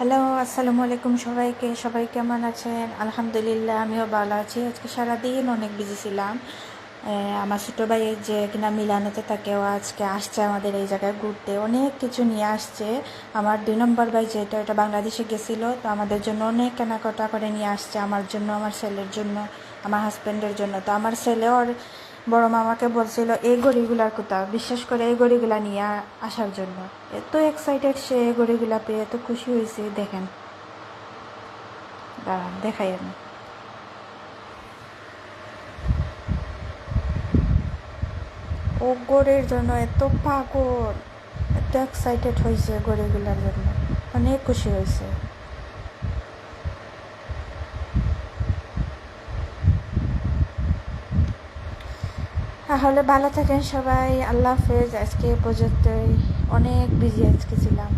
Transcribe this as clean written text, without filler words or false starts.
Hello, আসসালামু আলাইকুম সবাইকে। সবাই কেমন আছেন? আলহামদুলিল্লাহ, আমিও ভালো আছি। আজকে সারাদিন অনেক বিজি ছিলাম। আমার ছোটো ভাই যে কিনা মিলানোতে থাকে, ও আজকে আসছে আমাদের এই জায়গায় ঘুরতে। অনেক কিছু নিয়ে আসছে। আমার 2 নম্বর ভাই যেটা, এটা বাংলাদেশে গেছিলো, তো আমাদের জন্য অনেক কেনাকাটা করে নিয়ে আসছে। আমার জন্য, আমার ছেলের জন্য, আমার হাজব্যান্ডের জন্য। তো আমার ছেলে ওর বড় মামাকে বলছিল এই ঘড়িগুলার কথা, বিশেষ করে এই ঘড়িগুলা নিয়ে আসার জন্য। এত এক্সাইটেড সে এই ঘড়িগুলা পেয়ে, এত খুশি হয়েছে। দেখেন, দাঁড়ান দেখাই আমি। ও ঘড়ির জন্য এত পাগল, এত এক্সাইটেড হয়েছে ঘড়িগুলার জন্য, অনেক খুশি হয়েছে। তাহলে ভালো থাকেন সবাই, আল্লাহ হাফেজ। আজকে এ পর্যন্তই, অনেক বিজি আজকে ছিলাম।